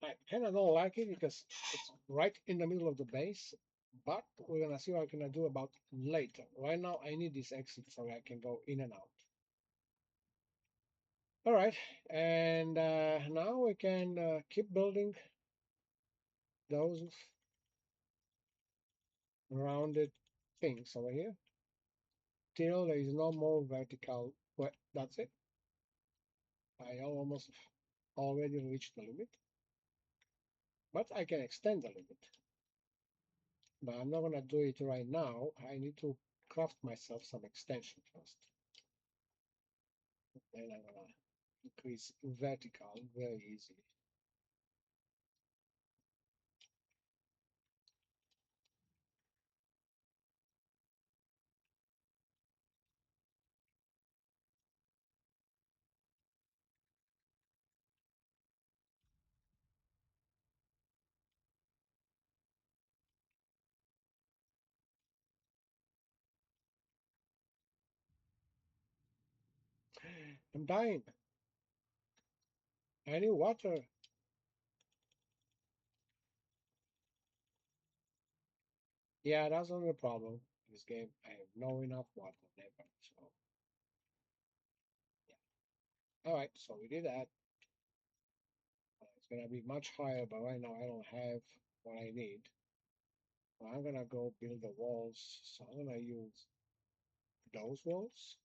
Speaker 2: I kind of don't like it because it's right in the middle of the base, but we're gonna see what I can do about later. Right now, I need this exit so I can go in and out. All right, and now we can keep building those rounded things over here till there is no more vertical. Well, that's it. I almost already reached the limit, but I can extend the limit. But I'm not gonna do it right now. I need to craft myself some extension first. Then I'm gonna increase vertical very easily. I'm dying. I need water. Yeah, that's not the problem. This game, I have no enough water never. So yeah. All right, so we did that. It's gonna be much higher, but right now I don't have what I need. So I'm gonna go build the walls. So I'm gonna use those walls.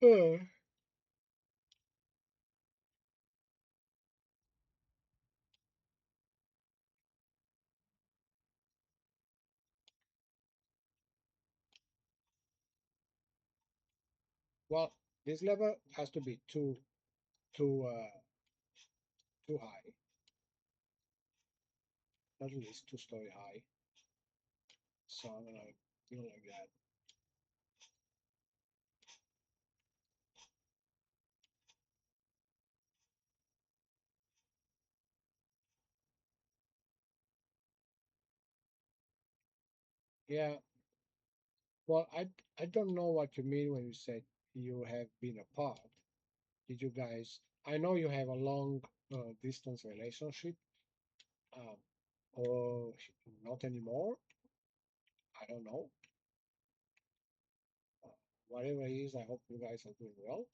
Speaker 2: Uh, well, this level has to be too high. At least 2-story high. So I'm gonna do like that. Yeah. Well, I don't know what you mean when you said you have been apart. Did you guys? I know you have a long distance relationship, um, or not anymore. I don't know. Uh, Whatever it is, I hope you guys are doing well.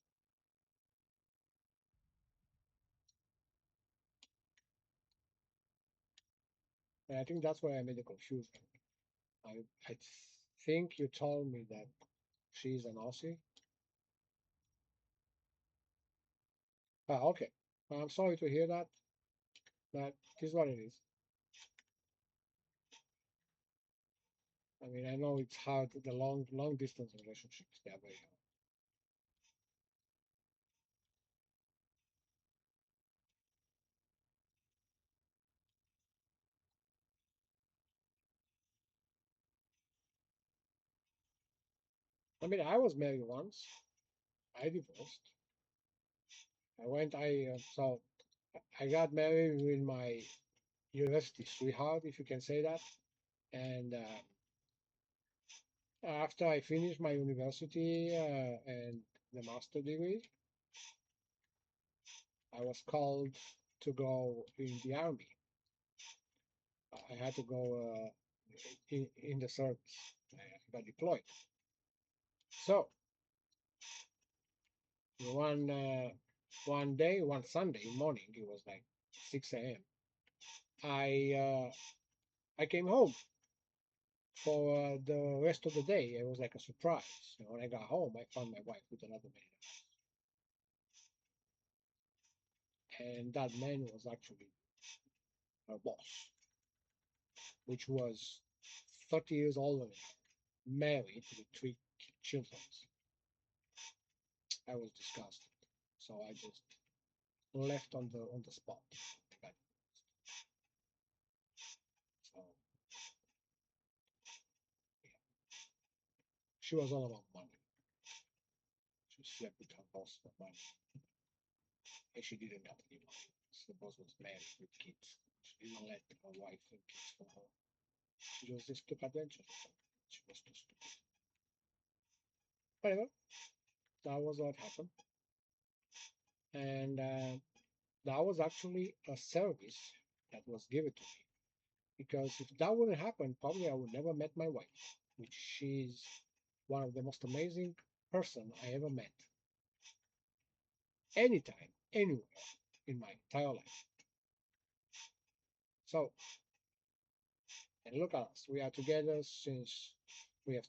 Speaker 2: And I think that's why I made the confusion. I think you told me that she's an Aussie. Ah, okay. I'm sorry to hear that. That is what it is. I mean, I know it's hard. The long distance relationships, they are very hard. I mean, I was married once. I divorced. So I got married with my university sweetheart, if you can say that. And after I finished my university and the master degree, I was called to go in the army. I had to go in the service. I got deployed. So one one day, one Sunday morning, it was like 6 a.m. I came home for the rest of the day. It was like a surprise. And when I got home, I found my wife with another man, and that man was actually her boss, which was 30 years older than her, married with 3 children. I was disgusted, so I just left on the spot. So yeah, she was all about money. She slept with her boss for money, and she didn't got any money. So the boss was married with kids. She didn't let her wife and kids for her. She just took advantage of her. She was too stupid. Whatever. That was what happened, and that was actually a service that was given to me. Because if that wouldn't happen, probably I would never met my wife, which she's one of the most amazing person I ever met. Anytime, anywhere in my entire life. So, and look at us. We are together since we have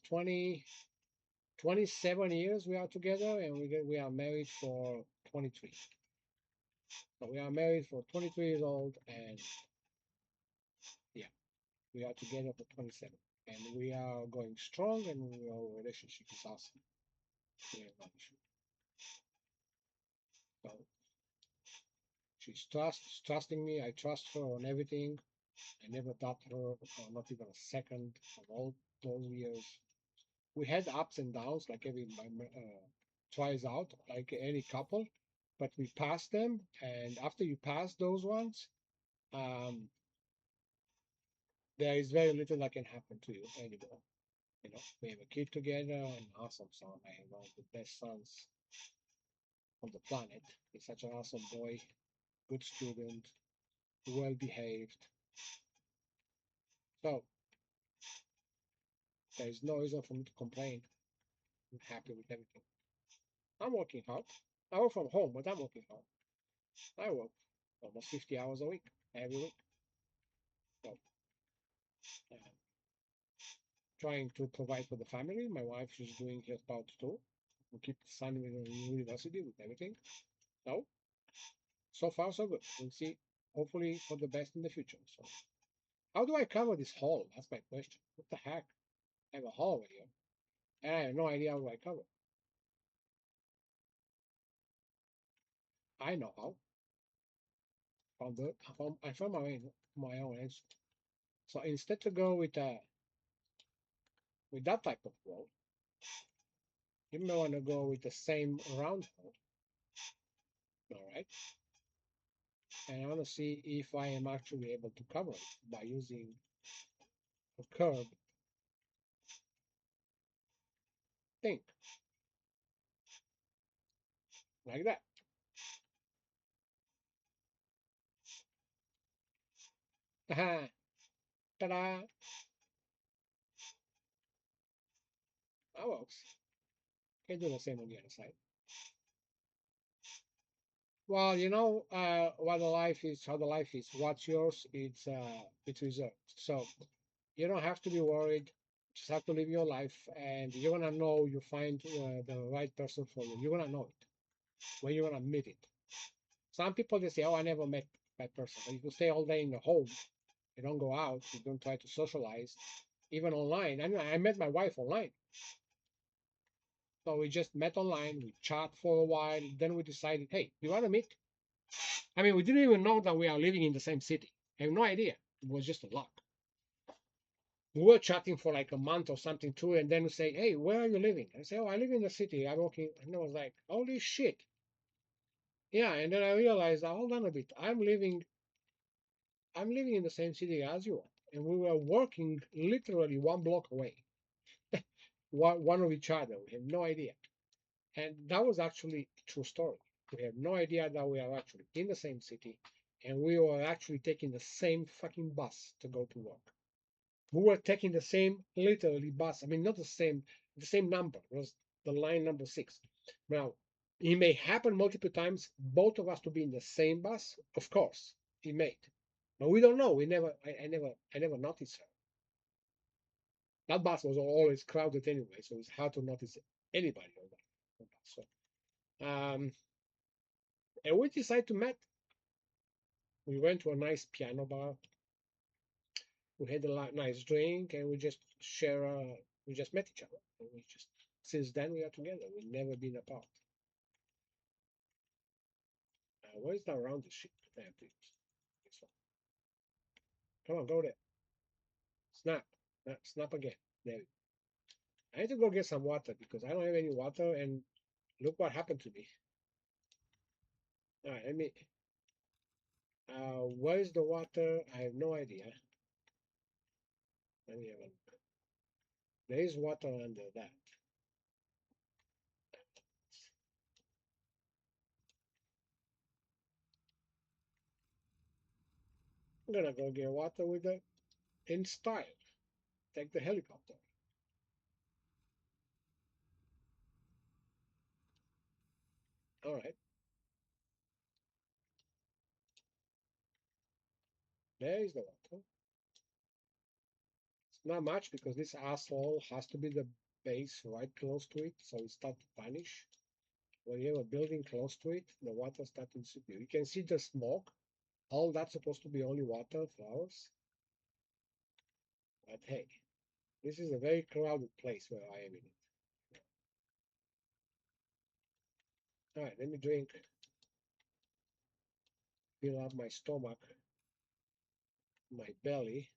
Speaker 2: 27 years we are together, and we are married for 23. So we are married for 23 years old, and yeah, we are together for 27. And we are going strong, and our relationship is awesome. We have no issue. So trusting me. I trust her on everything. I never doubted her, not even a second of all those years. We had ups and downs, like every tries out, like any couple, but we passed them. And after you pass those ones, um, there is very little that can happen to you anymore. You know, we have a kid together, an awesome son. I have one of the best sons on the planet. He's such an awesome boy. good student, well behaved. So there's no reason for me to complain. I'm happy with everything. I'm working hard. I work from home, but I'm working hard. I work almost 50 hours a week, every week. So, uh, trying to provide for the family. My wife is doing her part too. We keep the son in university with everything. So, so far so good. We'll see. Hopefully for the best in the future. So, how do I cover this hall? That's my question. What the heck? I have a hallway here, and I have no idea how do I cover. I know how. I found my own answer. So instead to go with that type of wall, you may want to go with the same round hole. All right. And I want to see if I am actually able to cover it by using a curve thing like that. Haha, ta-da! That works. Can do the same on the other side. Well, you know what the life is, how the life is. What's yours, it's reserved. So you don't have to be worried. Just have to live your life, and you're gonna know you find the right person for you. You're gonna know it when you're gonna meet it. Some people they say, "Oh, I never met that person." But if you stay all day in the home, you don't go out, you don't try to socialize, even online. I mean, I met my wife online, so we just met online. We chat for a while, then we decided, "Hey, you want to meet?" I mean, we didn't even know that we are living in the same city. I have no idea. It was just a luck. We were chatting for like a month or something too, and then we say, "Hey, where are you living?" I say, "Oh, I live in the city. I'm working." And I was like, "Holy shit!" Yeah, and then I realized, hold on a bit. I'm living in the same city as you are, and we were working literally one block away, one of each other. We have no idea, and that was actually a true story. We have no idea that we are actually in the same city, and we were actually taking the same fucking bus to go to work. We were taking the same literally bus. I mean, not the same number. It was the line number 6. Now, it may happen multiple times, both of us to be in the same bus. Of course, it may, but we don't know. I never noticed her. That bus was always crowded anyway, so it's hard to notice anybody on that bus. So, and we decided to meet. We went to a nice piano bar. We had a nice drink, and we just share. We just met each other, and we just since then we are together. We've never been apart. Where is that round the ship? There it is. This one. Come on, go there. Snap. Snap again. There. I need to go get some water because I don't have any water, and look what happened to me. All right, let me. Where is the water? I have no idea. Let me have a look. There is water under that. I'm gonna go get water with it in style. Take the helicopter. All right, there is the water. It's not much because this asshole has to be the base right close to it, so it starts to vanish. When you have a building close to it, the water starts to disappear. You can see the smoke. All that's supposed to be only water, flowers. But hey, this is a very crowded place where I am in it. All right, let me drink, fill up my stomach, my belly.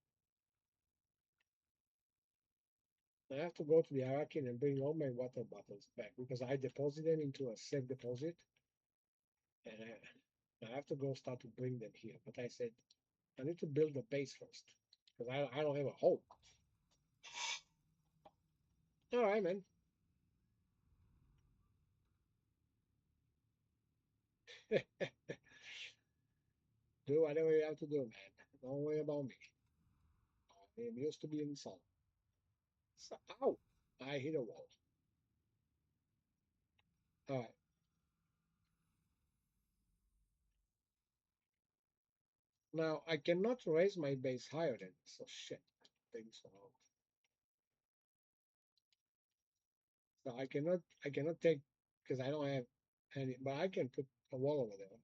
Speaker 2: I have to go to the Arakin and bring all my water bottles back because I deposit them into a safe deposit, and I have to go start to bring them here. But I said I need to build a base first because I don't have a home. All right, man. do whatever you have to do, man. Don't worry about me. I'm used to being solid. So, ow! I hit a wall. All right. Now I cannot raise my base higher than this. So shit. Things wrong. So I cannot take because I don't have any, but I can put a wall over there.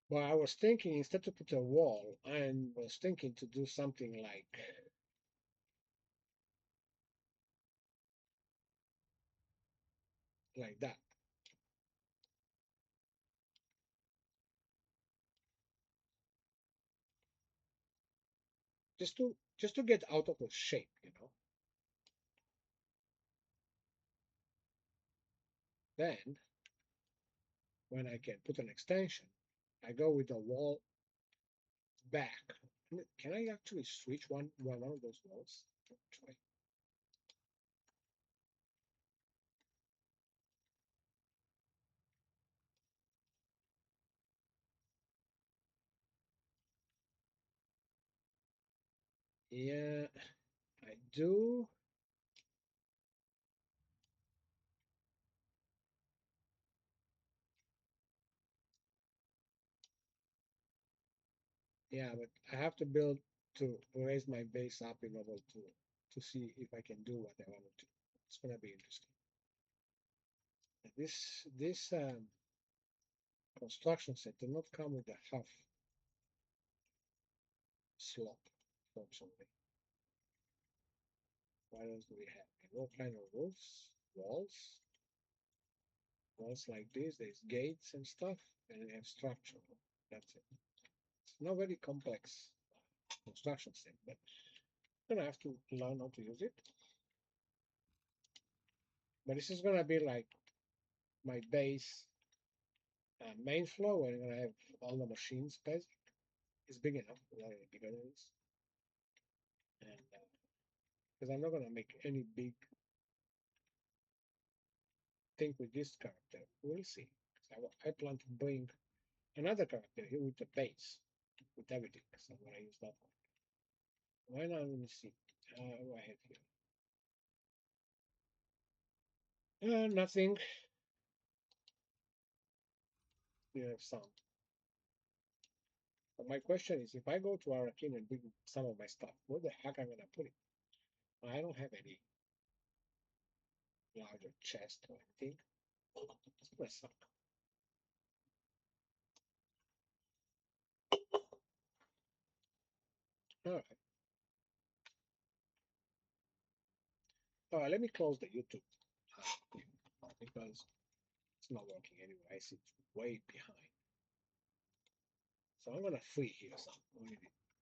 Speaker 2: But I was thinking instead to put a wall, I was thinking to do something like that. Just to get out of the shape, you know. Then when I can put an extension, I go with the wall back. Can I actually switch one of those walls? Try. Yeah, I do. Yeah, but I have to build to raise my base up in order to see if I can do what I want to do. It's gonna be interesting. This construction set did not come with a half slope, fortunately. What else do we have? What kind of roofs, walls, walls like this. There's gates and stuff, and we have structure. That's it. It's not very complex construction set, but I'm gonna have to learn how to use it. But this is gonna be like my base main floor where I'm gonna have all the machines space. It's big enough, not any bigger than this. And because I'm not gonna make any big thing with this character. We'll see. I plan to bring another character here with the base, with everything. So I'm gonna use that one. Why not? Let me see. What I have here. Nothing. We have some. But my question is, if I go to Arakin and bring some of my stuff, where the heck am I gonna put it? I don't have any larger chest or anything. It's gonna suck. All right. All right. Let me close the YouTube because it's not working anyway. I see it's way behind. So I'm gonna free here some.